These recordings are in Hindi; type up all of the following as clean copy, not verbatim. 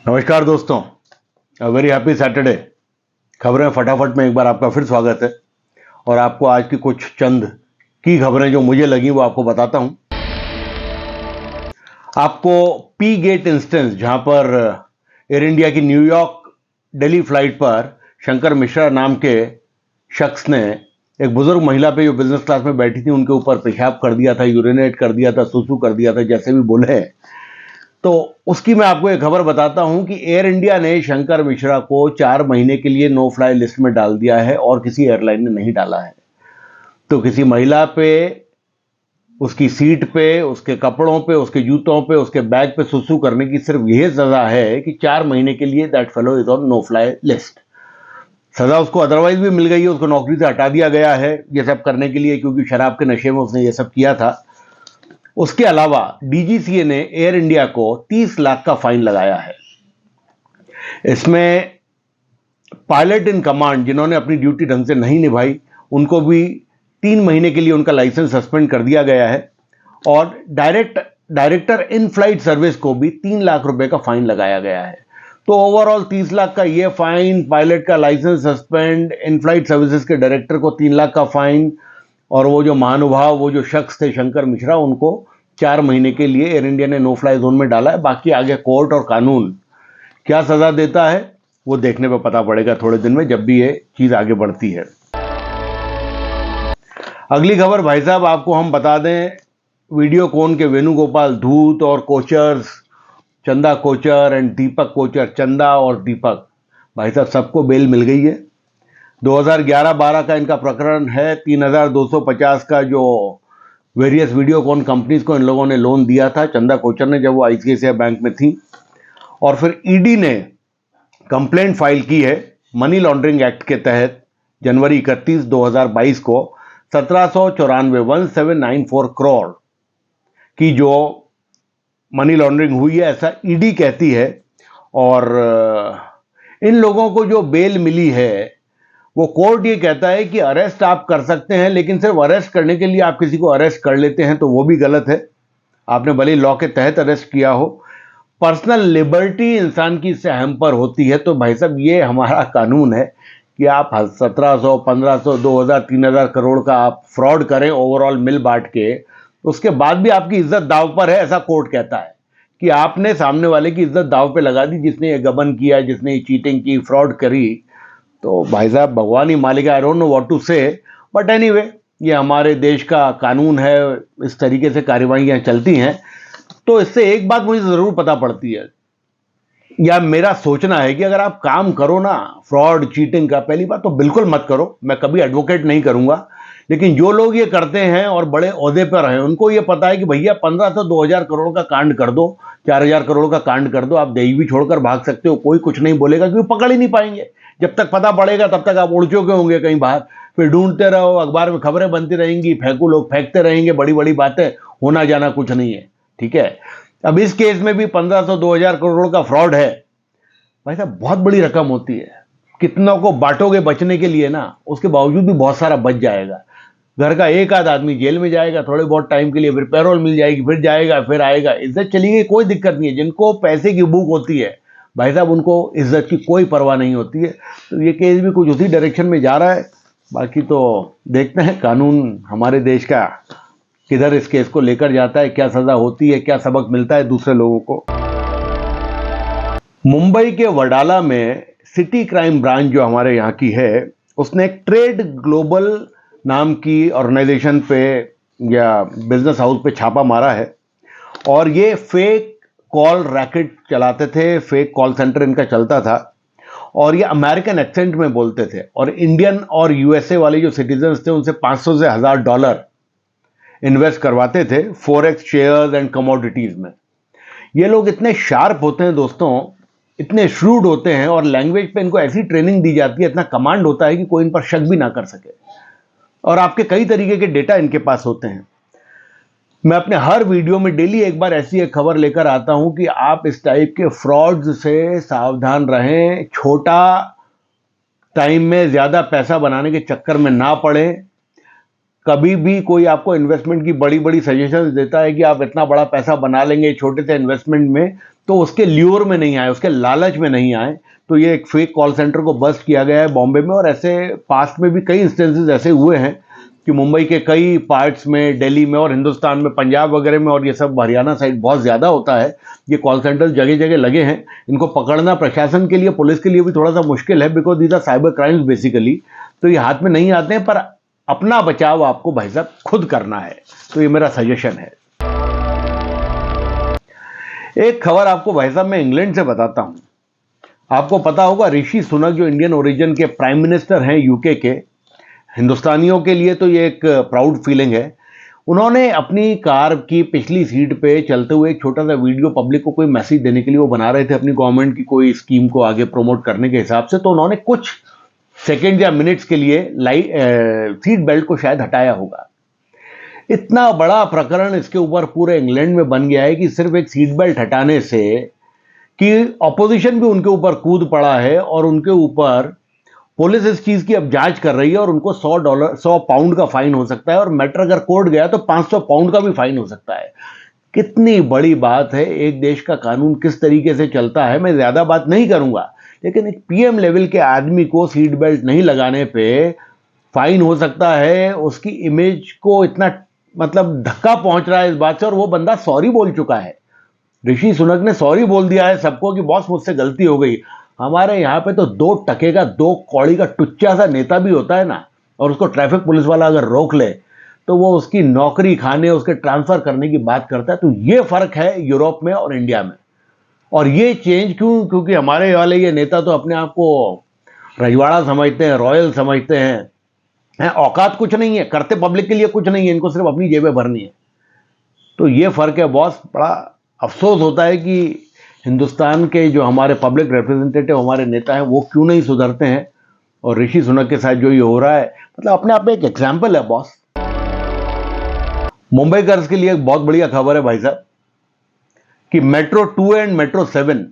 नमस्कार दोस्तों, वेरी हैप्पी सैटरडे। खबरें फटाफट में एक बार आपका फिर स्वागत है और आपको आज की कुछ चंद की खबरें जो मुझे लगी वो आपको बताता हूं। आपको पी गेट इंस्टेंस, जहां पर एयर इंडिया की न्यूयॉर्क दिल्ली फ्लाइट पर शंकर मिश्रा नाम के शख्स ने एक बुजुर्ग महिला पे जो बिजनेस क्लास में बैठी थी उनके ऊपर पेशाब कर दिया था, यूरिनेट कर दिया था, सुसु कर दिया था, जैसे भी बोले। तो उसकी मैं आपको एक खबर बताता हूं कि एयर इंडिया ने शंकर मिश्रा को 4 महीने के लिए नो फ्लाई लिस्ट में डाल दिया है और किसी एयरलाइन ने नहीं डाला है। तो किसी महिला पे, उसकी सीट पे, उसके कपड़ों पे, उसके जूतों पे, उसके बैग पे सुसु करने की सिर्फ यही सजा है कि 4 महीने के लिए that fellow is on no fly list. सजा उसको अदरवाइज भी मिल गई है, उसको नौकरी से हटा दिया गया है ये सब करने के लिए, क्योंकि शराब के नशे में उसने ये सब किया था। उसके अलावा डीजीसीए ने एयर इंडिया को 30 लाख का फाइन लगाया है। इसमें पायलट इन कमांड जिन्होंने अपनी ड्यूटी ढंग से नहीं निभाई उनको भी 3 महीने के लिए उनका लाइसेंस सस्पेंड कर दिया गया है और डायरेक्टर इन फ्लाइट सर्विस को भी 3 लाख रुपए का फाइन लगाया गया है। तो ओवरऑल 30 लाख का ये फाइन, पायलट का license suspend, in flight services के डायरेक्टर को 3 लाख का फाइन और वो जो महानुभाव, वो जो शख्स थे शंकर मिश्रा, उनको 4 महीने के लिए एयर इंडिया ने नो फ्लाई जोन में डाला है। बाकी आगे कोर्ट और कानून क्या सजा देता है वो देखने पे पता पड़ेगा थोड़े दिन में, जब भी ये चीज आगे बढ़ती है। अगली खबर भाई साहब आपको हम बता दें, वीडियोकॉन के वेणुगोपाल धूत और कोचर्स चंदा कोचर एंड दीपक कोचर, चंदा और दीपक भाई साहब सबको बेल मिल गई है। 2011-12 का इनका प्रकरण है। 3250 का जो वेरियस वीडियोकॉन कंपनीज को इन लोगों ने लोन दिया था, चंदा कोचर ने, जब वो आईसीआईसीआई बैंक में थी। और फिर ईडी ने कंप्लेंट फाइल की है मनी लॉन्ड्रिंग एक्ट के तहत जनवरी 31, 2022 को 1794 करोड़ की जो मनी लॉन्ड्रिंग हुई है, ऐसा ईडी कहती है। और इन लोगों को जो बेल मिली है वो कोर्ट ये कहता है कि अरेस्ट आप कर सकते हैं, लेकिन सिर्फ अरेस्ट करने के लिए आप किसी को अरेस्ट कर लेते हैं तो वो भी गलत है। आपने भले लॉ के तहत अरेस्ट किया हो, पर्सनल लिबर्टी इंसान की इससे हैम्पर होती है। तो भाई साहब ये हमारा कानून है कि आप 1700, 1500, 2000, 3000 करोड़ का आप फ्रॉड करें ओवरऑल मिल बांट के, उसके बाद भी आपकी इज्जत दाव पर है, ऐसा कोर्ट कहता है कि आपने सामने वाले की इज्जत दाव पे लगा दी, जिसने ये गबन किया, जिसने ये चीटिंग की, फ्रॉड करी। तो भाई साहब भगवान ही मालिक है, I don't know what to say, but anyway ये हमारे देश का कानून है, इस तरीके से कार्यवाहियां चलती हैं। तो इससे एक बात मुझे जरूर पता पड़ती है, या मेरा सोचना है कि अगर आप काम करो ना फ्रॉड चीटिंग का, पहली बात तो बिल्कुल मत करो, मैं कभी एडवोकेट नहीं करूंगा। लेकिन जो लोग ये करते हैं और बड़े ओहदे पर हैं, उनको ये पता है कि भैया 1500 2000 करोड़ का कांड कर दो, 4000 करोड़ का कांड कर दो, आप देश भी छोड़कर भाग सकते हो, कोई कुछ नहीं बोलेगा, क्योंकि पकड़ ही नहीं पाएंगे। जब तक पता पड़ेगा तब तक आप उड़ चुके होंगे कहीं बाहर, फिर ढूंढते रहो, अखबार में खबरें बनती रहेंगी, फेंकू लोग फेंकते रहेंगे, बड़ी बड़ी बातें, होना जाना कुछ नहीं है। ठीक है, अब इस केस में भी 1500 2000 करोड़ का फ्रॉड है। भाई साहब बहुत बड़ी रकम होती है, कितनों को बांटोगे बचने के लिए ना, उसके बावजूद भी बहुत सारा बच जाएगा। घर का एक आध आदमी जेल में जाएगा थोड़े बहुत टाइम के लिए, फिर पैरोल मिल जाएगी, फिर जाएगा, फिर आएगा, इज्जत चली गई, कोई दिक्कत नहीं है। जिनको पैसे की भूख होती है भाई साहब, उनको इज्जत की कोई परवाह नहीं होती है। तो ये केस भी कुछ उसी डायरेक्शन में जा रहा है। बाकी तो देखते हैं कानून हमारे देश का किधर इस केस को लेकर जाता है, क्या सजा होती है, क्या सबक मिलता है दूसरे लोगों को। मुंबई के वडाला में सिटी क्राइम ब्रांच जो हमारे यहाँ की है, उसने एक ट्रेड ग्लोबल नाम की ऑर्गेनाइजेशन पे या बिजनेस हाउस पे छापा मारा है। और ये फेक कॉल रैकेट चलाते थे, फेक कॉल सेंटर इनका चलता था और ये अमेरिकन एक्सेंट में बोलते थे। और इंडियन और यूएसए वाले जो सिटीजन्स थे उनसे 500 से $1000 इन्वेस्ट करवाते थे फॉरेक्स शेयर्स एंड कमोडिटीज में। ये लोग इतने शार्प होते हैं दोस्तों, इतने श्रूड होते हैं, और लैंग्वेज पे इनको ऐसी ट्रेनिंग दी जाती है, इतना कमांड होता है कि कोई इन पर शक भी ना कर सके। और आपके कई तरीके के डेटा इनके पास होते हैं। मैं अपने हर वीडियो में डेली एक बार ऐसी एक खबर लेकर आता हूं कि आप इस टाइप के फ्रॉड्स से सावधान रहें, छोटा टाइम में ज्यादा पैसा बनाने के चक्कर में ना पड़े। कभी भी कोई आपको इन्वेस्टमेंट की बड़ी बड़ी सजेशंस देता है कि आप इतना बड़ा पैसा बना लेंगे छोटे से इन्वेस्टमेंट में, तो उसके ल्यूर में नहीं आए, उसके लालच में नहीं आए। तो ये एक फेक कॉल सेंटर को बस्ट किया गया है बॉम्बे में, और ऐसे पास्ट में भी कई इंस्टेंसेस ऐसे हुए हैं कि मुंबई के कई पार्ट्स में, दिल्ली में और हिंदुस्तान में, पंजाब वगैरह में, और ये सब हरियाणा साइड बहुत ज़्यादा होता है। ये कॉल सेंटर्स जगह जगह लगे हैं। इनको पकड़ना प्रशासन के लिए, पुलिस के लिए भी थोड़ा सा मुश्किल है, because these are cyber crimes basically. तो ये हाथ में नहीं आते हैं, पर अपना बचाव आपको भाई साहब खुद करना है। तो ये मेरा सजेशन है। एक खबर आपको भाई साहब मैं इंग्लैंड से बताता हूं। आपको पता होगा ऋषि सुनक जो इंडियन ओरिजिन के प्राइम मिनिस्टर हैं यूके के, हिंदुस्तानियों के लिए तो ये एक प्राउड फीलिंग है। उन्होंने अपनी कार की पिछली सीट पे चलते हुए एक छोटा सा वीडियो पब्लिक को कोई मैसेज देने के लिए वो बना रहे थे, अपनी गवर्नमेंट की कोई स्कीम को आगे प्रमोट करने के हिसाब से। तो उन्होंने कुछ सेकेंड या मिनट्स के लिए सीट बेल्ट को शायद हटाया होगा। इतना बड़ा प्रकरण इसके ऊपर पूरे इंग्लैंड में बन गया है कि सिर्फ एक सीट बेल्ट हटाने से कि ऑपोजिशन भी उनके ऊपर कूद पड़ा है, और उनके ऊपर पुलिस इस चीज की अब जांच कर रही है, और उनको $100 पाउंड का फाइन हो सकता है, और मैटर अगर कोर्ट गया तो $500 पाउंड का भी फाइन हो सकता है। कितनी बड़ी बात है। एक देश का कानून किस तरीके से चलता है, मैं ज्यादा बात नहीं करूंगा, लेकिन एक पीएम लेवल के आदमी को सीट बेल्ट नहीं लगाने पे फाइन हो सकता है। उसकी इमेज को इतना मतलब धक्का पहुंच रहा है इस बात से, और वो बंदा सॉरी बोल चुका है। ऋषि सुनक ने सॉरी बोल दिया है सबको कि बॉस मुझसे गलती हो गई। हमारे यहाँ पे तो 2 टके का 2 कौड़ी का टुच्चा सा नेता भी होता है ना, और उसको ट्रैफिक पुलिस वाला अगर रोक ले तो वो उसकी नौकरी खाने, उसके ट्रांसफर करने की बात करता है। तो ये फर्क है यूरोप में और इंडिया में। और ये चेंज क्यों? क्योंकि हमारे वाले ये नेता तो अपने आप को रजवाड़ा समझते हैं, रॉयल समझते हैं, औकात कुछ नहीं है, करते पब्लिक के लिए कुछ नहीं है, इनको सिर्फ अपनी जेबें भरनी है। तो ये फर्क है बॉस। बड़ा अफसोस होता है कि हिंदुस्तान के जो हमारे पब्लिक रिप्रेजेंटेटिव, हमारे नेता हैं, वो क्यों नहीं सुधरते हैं। और ऋषि सुनक के साथ जो ये हो रहा है, मतलब अपने आप में एक एग्जाम्पल है बॉस। मुंबईकर्स के लिए एक बहुत बढ़िया खबर है भाई साहब कि मेट्रो 2 एंड मेट्रो 7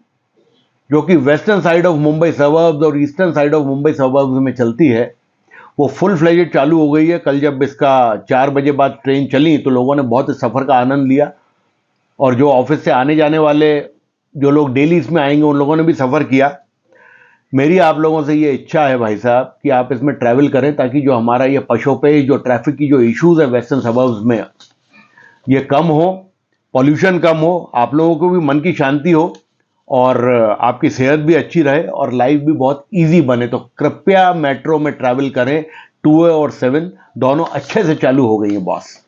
जो कि western side of Mumbai suburbs और eastern side of Mumbai suburbs में चलती है, वो फुल फ्लेजेड चालू हो गई है। कल जब इसका 4 बजे बाद ट्रेन चली तो लोगों ने बहुत इस सफर का आनंद लिया, और जो ऑफिस से आने जाने वाले जो लोग डेली इसमें आएंगे उन लोगों ने भी सफर किया। मेरी आप लोगों से ये इच्छा है भाई साहब कि आप इसमें ट्रैवल करें, ताकि जो हमारा ये पशोपेश, जो ट्रैफिक की जो इश्यूज है वेस्टर्न सबर्ब्स में, ये कम हो, पॉल्यूशन कम हो, आप लोगों को भी मन की शांति हो, और आपकी सेहत भी अच्छी रहे, और लाइफ भी बहुत इजी बने। तो कृपया मेट्रो में ट्रैवल करें। 2 और 7 दोनों अच्छे से चालू हो गई हैं बॉस।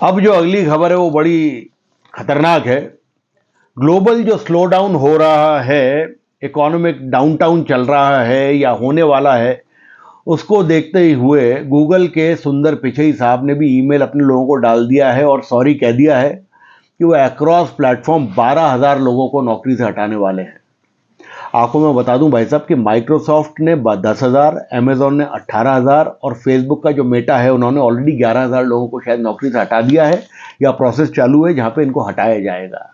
अब जो अगली खबर है वो बड़ी खतरनाक है। ग्लोबल जो स्लो डाउन हो रहा है, इकोनॉमिक डाउनटाउन चल रहा है या होने वाला है, उसको देखते हुए गूगल के सुंदर पिचई साहब ने भी ईमेल अपने लोगों को डाल दिया है और सॉरी कह दिया है कि वो अक्रॉस प्लेटफॉर्म 12,000 लोगों को नौकरी से हटाने वाले हैं। आपको मैं बता दूं भाई साहब कि माइक्रोसॉफ्ट ने 10,000, अमेजॉन ने 18,000, और फेसबुक का जो मेटा है उन्होंने ऑलरेडी 11,000 लोगों को शायद नौकरी से हटा दिया है, या प्रोसेस चालू है जहां पे इनको हटाया जाएगा।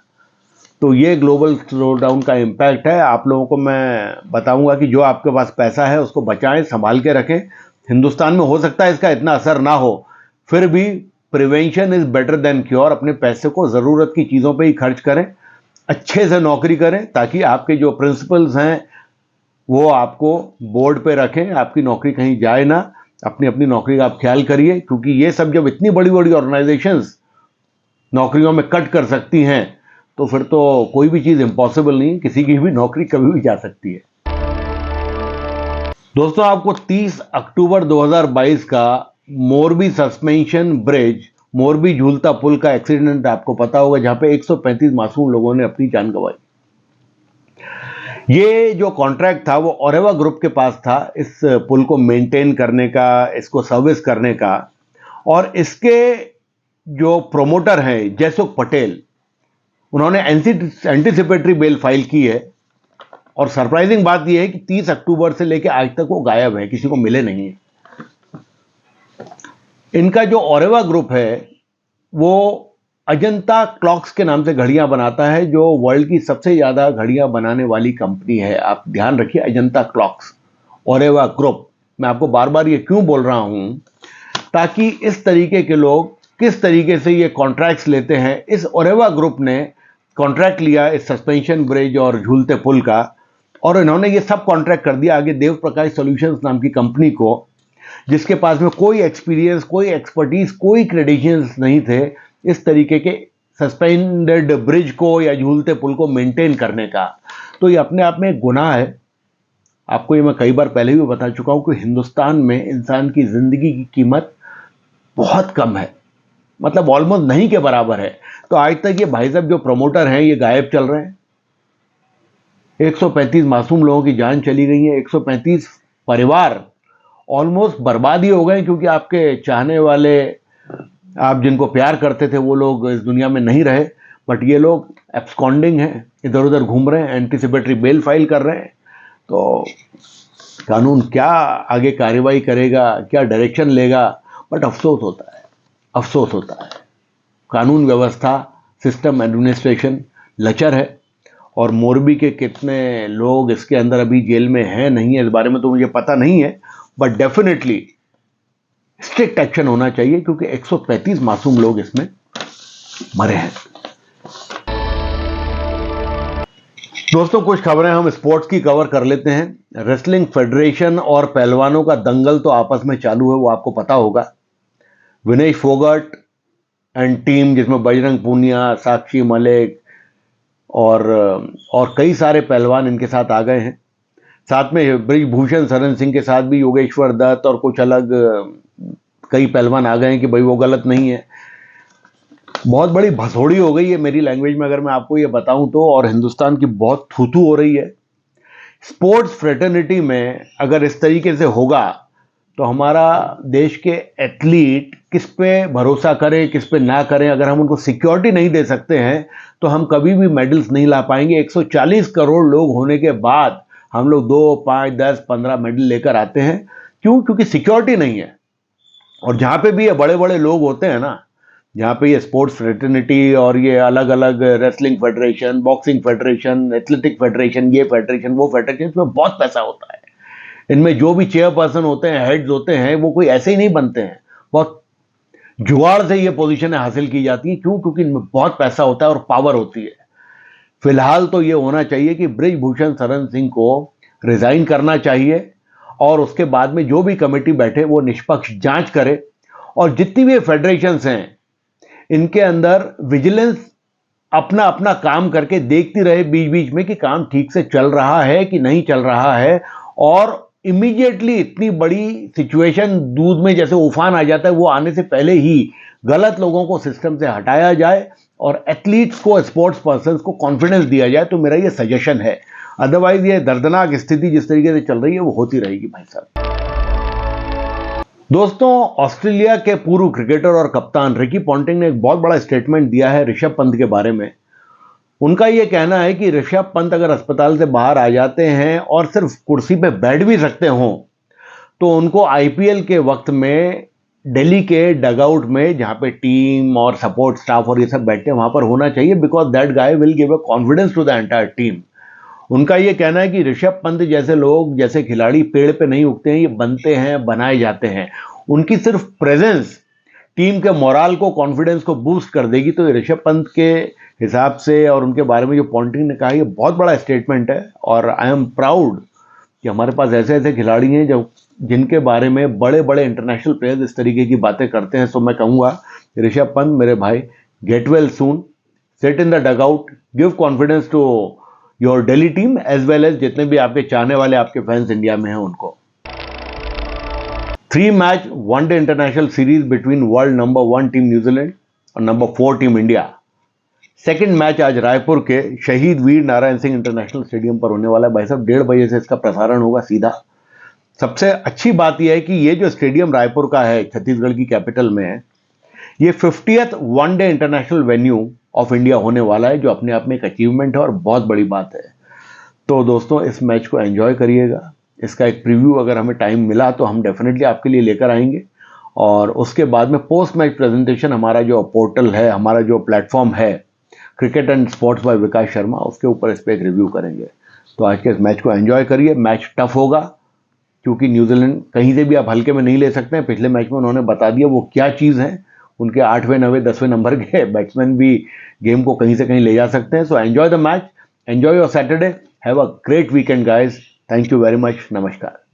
तो ये ग्लोबल स्लो डाउन का इम्पैक्ट है। आप लोगों को मैं बताऊंगा कि जो आपके पास पैसा है उसको बचाएं, संभाल के रखें। हिंदुस्तान में हो सकता है इसका इतना असर ना हो, फिर भी prevention is better than cure. अपने पैसे को ज़रूरत की चीज़ों पे ही खर्च करें, अच्छे से नौकरी करें, ताकि आपके जो प्रिंसिपल्स हैं वो आपको बोर्ड पे रखें, आपकी नौकरी कहीं जाए ना। अपनी अपनी नौकरी का आप ख्याल करिए, क्योंकि ये सब जब इतनी बड़ी बड़ी ऑर्गेनाइजेशंस नौकरियों में कट कर सकती हैं तो फिर तो कोई भी चीज़ इम्पॉसिबल नहीं है, किसी की भी नौकरी कभी भी जा सकती है। दोस्तों, आपको 30 अक्टूबर 2022 का मोरबी सस्पेंशन ब्रिज, मोरबी झूलता पुल का एक्सीडेंट आपको पता होगा, जहां पे 135 मासूम लोगों ने अपनी जान गंवाई। ये जो कॉन्ट्रैक्ट था वो ओरेवा ग्रुप के पास था, इस पुल को मेंटेन करने का, इसको सर्विस करने का। और इसके जो प्रोमोटर हैं जयसुख पटेल, उन्होंने एंटीसिपेटरी बेल फाइल की है। और सरप्राइजिंग बात यह है कि 30 अक्टूबर से लेकर आज तक वो गायब है, किसी को मिले नहीं है। इनका जो ओरेवा ग्रुप है वो अजंता क्लॉक्स के नाम से घड़ियां बनाता है, जो वर्ल्ड की सबसे ज्यादा घड़ियां बनाने वाली कंपनी है। आप ध्यान रखिए, अजंता क्लॉक्स, ओरेवा ग्रुप। मैं आपको बार बार ये क्यों बोल रहा हूं, ताकि इस तरीके के लोग किस तरीके से ये कॉन्ट्रैक्ट्स लेते हैं। इस ओरेवा ग्रुप ने कॉन्ट्रैक्ट लिया इस सस्पेंशन ब्रिज और झूलते पुल का, और इन्होंने ये सब कॉन्ट्रैक्ट कर दिया आगे देव प्रकाश सॉल्यूशंस नाम की कंपनी को, जिसके पास में कोई एक्सपीरियंस, कोई एक्सपर्टीज, कोई क्रेडेंशियल्स नहीं थे इस तरीके के सस्पेंडेड ब्रिज को या झूलते पुल को मेंटेन करने का। तो ये अपने आप में एक गुनाह है। आपको ये मैं कई बार पहले भी बता चुका हूं कि हिंदुस्तान में इंसान की जिंदगी की कीमत बहुत कम है, मतलब ऑलमोस्ट नहीं के बराबर है। तो आज तक ये भाई साहब जो प्रमोटर हैं ये गायब चल रहे हैं। 135 मासूम लोगों की जान चली गई है, 135 परिवार ऑलमोस्ट बर्बाद ही हो गए, क्योंकि आपके चाहने वाले, आप जिनको प्यार करते थे, वो लोग इस दुनिया में नहीं रहे। बट ये लोग एब्सकॉन्डिंग हैं, इधर उधर घूम रहे हैं, एंटीसिपेटरी बेल फाइल कर रहे हैं। तो कानून क्या आगे कार्रवाई करेगा, क्या डायरेक्शन लेगा, बट अफसोस होता है, अफसोस होता है। कानून व्यवस्था, सिस्टम, एडमिनिस्ट्रेशन लचर है। और मोरबी के कितने लोग इसके अंदर अभी जेल में हैं नहीं है, इस बारे में तो मुझे पता नहीं है, बट डेफिनेटली स्ट्रिक्ट एक्शन होना चाहिए, क्योंकि 135 मासूम लोग इसमें मरे हैं। दोस्तों, कुछ खबरें हम स्पोर्ट्स की कवर कर लेते हैं। रेसलिंग फेडरेशन और पहलवानों का दंगल तो आपस में चालू है, वो आपको पता होगा। विनेश फोगाट एंड टीम, जिसमें बजरंग पूनिया, साक्षी मलिक और कई सारे पहलवान इनके साथ आ गए हैं। साथ में ब्रिजभूषण शरण सिंह के साथ भी योगेश्वर दत्त और कुछ अलग कई पहलवान आ गए हैं कि भाई वो गलत नहीं है। बहुत बड़ी भसोड़ी हो गई है मेरी लैंग्वेज में अगर मैं आपको ये बताऊं तो, और हिंदुस्तान की बहुत थू-थू हो रही है। स्पोर्ट्स फ्रेटर्निटी में अगर इस तरीके से होगा तो हमारा देश के एथलीट किस पे भरोसा करें, किस पे ना करें। अगर हम उनको सिक्योरिटी नहीं दे सकते हैं तो हम कभी भी मेडल्स नहीं ला पाएंगे। 140 करोड़ लोग होने के बाद हम लोग 2, 5, 10, 15 मेडल लेकर आते हैं। क्यों? क्योंकि सिक्योरिटी नहीं है। और जहाँ पे भी ये बड़े बड़े लोग होते हैं ना, जहाँ पे ये स्पोर्ट्स फ्रेटर्निटी और ये अलग अलग wrestling federation, boxing federation, athletic federation, ये फेडरेशन, वो फेडरेशन, इसमें बहुत पैसा होता है। इनमें जो भी चेयरपर्सन होते हैं, हेड्स होते हैं, वो कोई ऐसे ही नहीं बनते हैं। बहुत जुगाड़ से ये पोजीशनें हासिल की जाती है। क्यों? क्योंकि इनमें बहुत पैसा होता है और पावर होती है। फिलहाल तो ये होना चाहिए कि ब्रिजभूषण शरण सिंह को रिजाइन करना चाहिए, और उसके बाद में जो भी कमेटी बैठे वो निष्पक्ष जांच करे, और जितनी भी फेडरेशंस हैं इनके अंदर विजिलेंस अपना अपना काम करके देखती रहे बीच बीच में कि काम ठीक से चल रहा है कि नहीं चल रहा है। और इमीडिएटली इतनी बड़ी सिचुएशन, दूध में जैसे उफान आ जाता है, वो आने से पहले ही गलत लोगों को सिस्टम से हटाया जाए और एथलीट्स को, स्पोर्ट्स पर्सन्स को कॉन्फिडेंस दिया जाए। तो मेरा ये सजेशन है। अदरवाइज ये दर्दनाक स्थिति जिस तरीके से चल रही है वो होती रहेगी भाई साहब। दोस्तों, ऑस्ट्रेलिया के पूर्व क्रिकेटर और कप्तान रिकी पॉन्टिंग ने एक बहुत बड़ा स्टेटमेंट दिया है ऋषभ पंत के बारे में। उनका यह कहना है कि ऋषभ पंत अगर अस्पताल से बाहर आ जाते हैं और सिर्फ कुर्सी पे बैठ भी सकते हों तो उनको आईपीएल के वक्त में दिल्ली के डगआउट में, जहां पे टीम और सपोर्ट स्टाफ और ये सब बैठते हैं, वहां पर होना चाहिए, because that guy will give a confidence to the entire team. उनका यह कहना है कि ऋषभ पंत जैसे लोग, जैसे खिलाड़ी पेड़ पे नहीं उगते हैं, ये बनते हैं, बनाए जाते हैं। उनकी सिर्फ प्रेजेंस टीम के मोराल को, कॉन्फिडेंस को बूस्ट कर देगी। तो ऋषभ पंत के हिसाब से और उनके बारे में जो पॉन्टिंग ने कहा, ये बहुत बड़ा स्टेटमेंट है। और आई एम प्राउड कि हमारे पास ऐसे ऐसे खिलाड़ी हैं जो जिनके बारे में बड़े बड़े इंटरनेशनल प्लेयर्स इस तरीके की बातें करते हैं। सो मैं कहूँगा ऋषभ पंत मेरे भाई, get well soon, sit in the dugout, give confidence to your Delhi team as well as जितने भी आपके चाहने वाले, आपके फैंस इंडिया में हैं उनको। 3 match one day international series between world number 1 team New Zealand और number 4 team India. Second match आज रायपुर के शहीद वीर नारायण सिंह इंटरनेशनल स्टेडियम पर होने वाला है। भाई साहब 1:30 बजे से इसका प्रसारण होगा सीधा। सबसे अच्छी बात यह है कि ये जो स्टेडियम रायपुर का है, छत्तीसगढ़ की कैपिटल में है, ये 50th one day international venue of India होने वाला है, जो अपने आप में एक अचीवमेंट है और बहुत बड़ी बात है। तो दोस्तों, इस मैच को एंजॉय करिएगा। इसका एक प्रीव्यू अगर हमें टाइम मिला तो हम डेफिनेटली आपके लिए लेकर आएंगे, और उसके बाद में पोस्ट मैच प्रेजेंटेशन हमारा जो पोर्टल है, हमारा जो प्लेटफॉर्म है क्रिकेट एंड स्पोर्ट्स बाय विकास शर्मा, उसके ऊपर इस पर एक रिव्यू करेंगे। तो आज के इस मैच को एंजॉय करिए। मैच टफ होगा क्योंकि न्यूजीलैंड कहीं से भी आप हल्के में नहीं ले सकते हैं। पिछले मैच में उन्होंने बता दिया वो क्या चीज़ है, उनके 8वें 9वें 10वें नंबर के बैट्समैन भी गेम को कहीं से कहीं ले जा सकते हैं. So enjoy the match, enjoy your Saturday, have a great weekend guys. Thank you very much. नमस्कार.